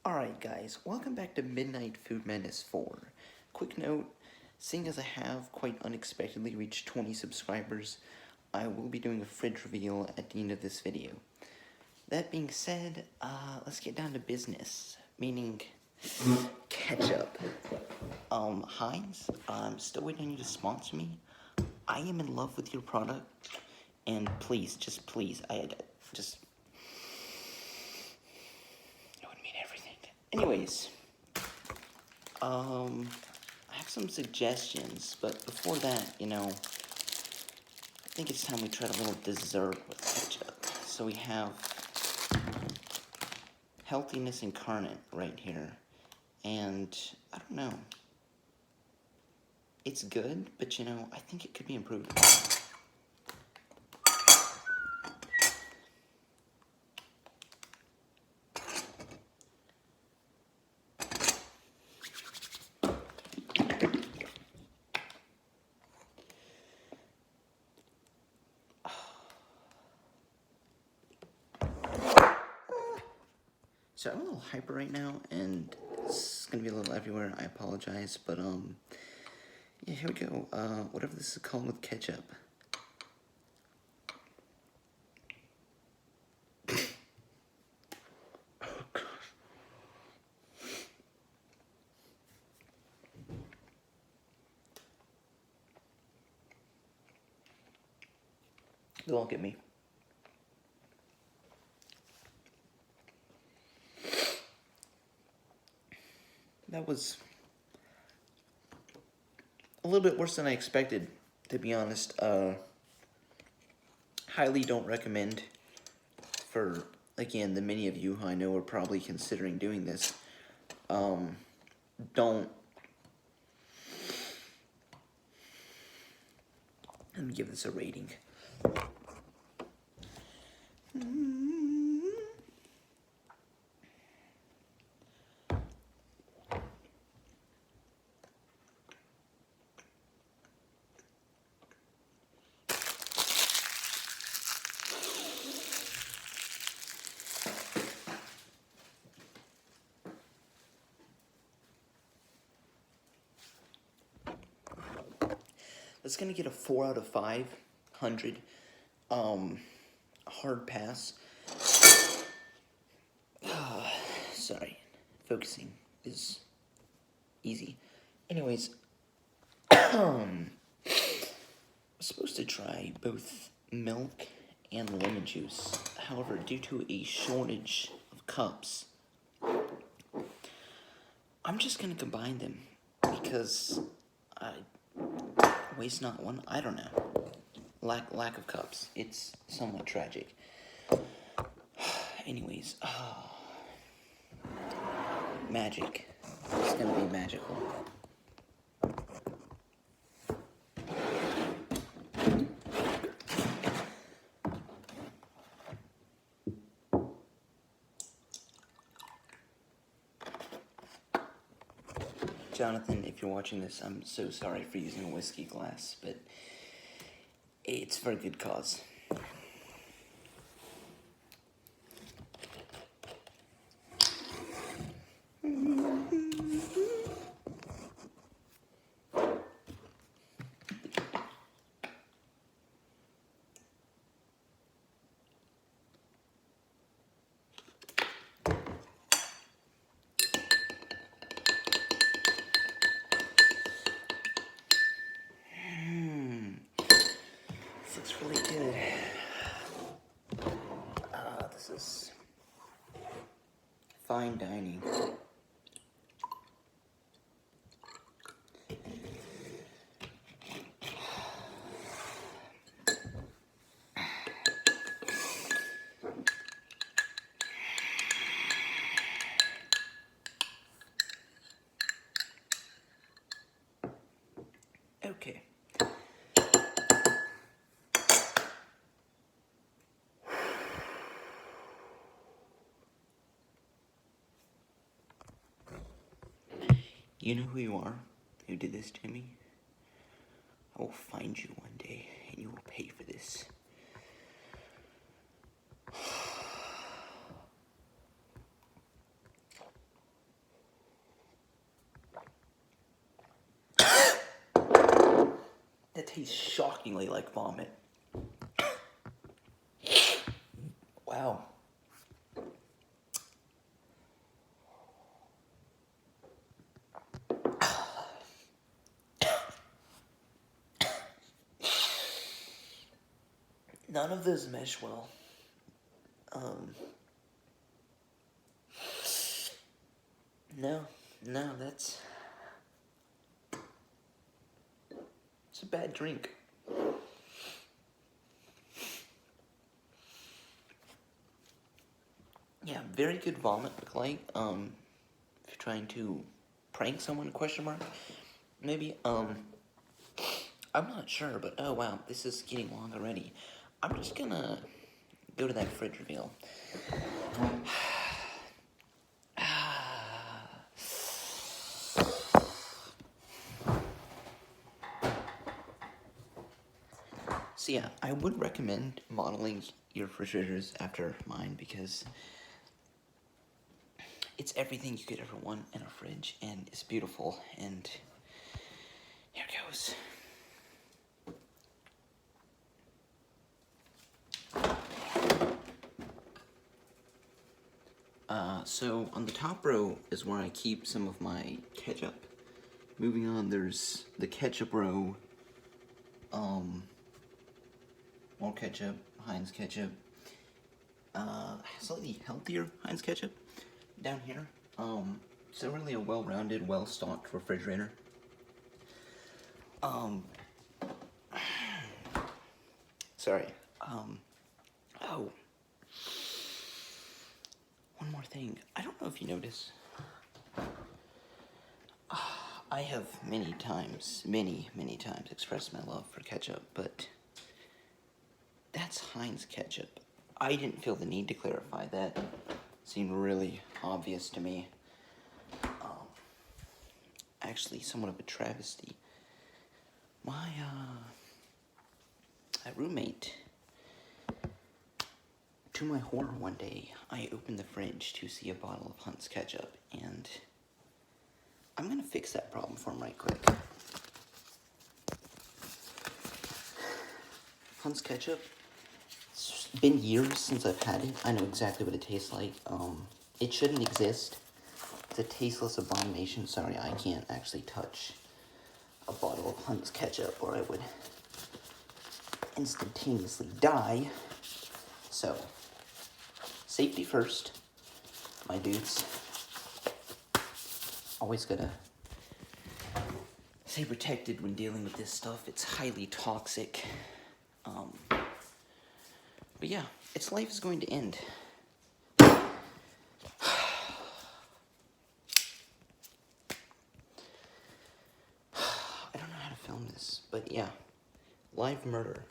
Alright guys, welcome back to Midnight Food Menace 4. Quick note, seeing as I have quite unexpectedly reached 20 subscribers, I will be doing a fridge reveal at the end of this video. That being said, let's get down to business, meaning ketchup. Heinz, I'm still waiting on you to sponsor me. I am in love with your product, and please, just please, just... It would mean everything. Anyways, I have some suggestions, but before that, I think it's time we try a little dessert with ketchup. So we have Healthiness Incarnate right here, and I don't know. It's good, but I think it could be improved. So I'm a little hyper right now, and it's gonna be a little everywhere. I apologize, but yeah, here we go. Whatever this is called with ketchup. Oh gosh. Don't look at me. That was a little bit worse than I expected, to be honest. Highly don't recommend for, again, the many of you who I know are probably considering doing this. Don't. Let me give this a rating. That's gonna get a 4 out of 500. Hard pass. Sorry, focusing is easy. Anyways, I'm supposed to try both milk and lemon juice. However, due to a shortage of cups, I'm just gonna combine them because I waste not one. I don't know. Lack of cups. It's somewhat tragic. Anyways, magic. It's gonna be magical. Jonathan, if you're watching this, I'm so sorry for using a whiskey glass, but it's for a good cause. This looks really good. This is fine dining. Okay. You know who you are, who did this to me? I will find you one day, and you will pay for this. tastes shockingly like vomit. Wow. None of those mesh well. No, it's a bad drink. Yeah, very good vomit look-like. If you're trying to prank someone, question mark, maybe, I'm not sure, but oh wow, this is getting long already. I'm just gonna go to that fridge reveal. So yeah, I would recommend modeling your refrigerators after mine because it's everything you could ever want in a fridge, and it's beautiful, and here it goes. So on the top row is where I keep some of my ketchup. Moving on, there's the ketchup row. More ketchup, Heinz ketchup. Slightly healthier Heinz ketchup down here. So really a well-rounded, well-stocked refrigerator. Sorry. Oh. One more thing. I don't know if you notice. I have many times expressed my love for ketchup, but that's Heinz ketchup. I didn't feel the need to clarify that. It seemed really obvious to me. Actually, somewhat of a travesty. My roommate, to my horror one day, I opened the fridge to see a bottle of Heinz ketchup, and I'm gonna fix that problem for him right quick. Heinz ketchup, it's been years since I've had it. I know exactly what it tastes like. It shouldn't exist. It's a tasteless abomination. Sorry, I can't actually touch a bottle of Heinz ketchup or I would instantaneously die. So, safety first, my dudes. Always gotta stay protected when dealing with this stuff. It's highly toxic. But yeah, its life is going to end. I don't know how to film this, but yeah, live murder.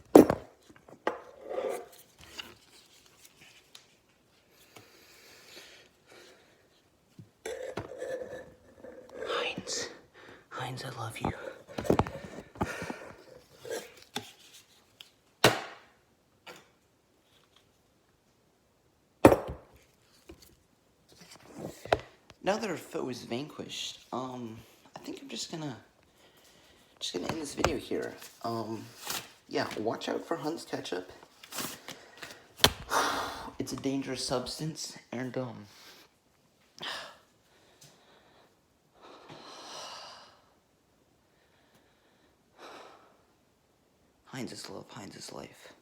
Heinz, I love you. Now that our foe is vanquished, I think I'm just gonna end this video here. Yeah, watch out for Heinz ketchup. It's a dangerous substance, and Heinz is love, Heinz is life.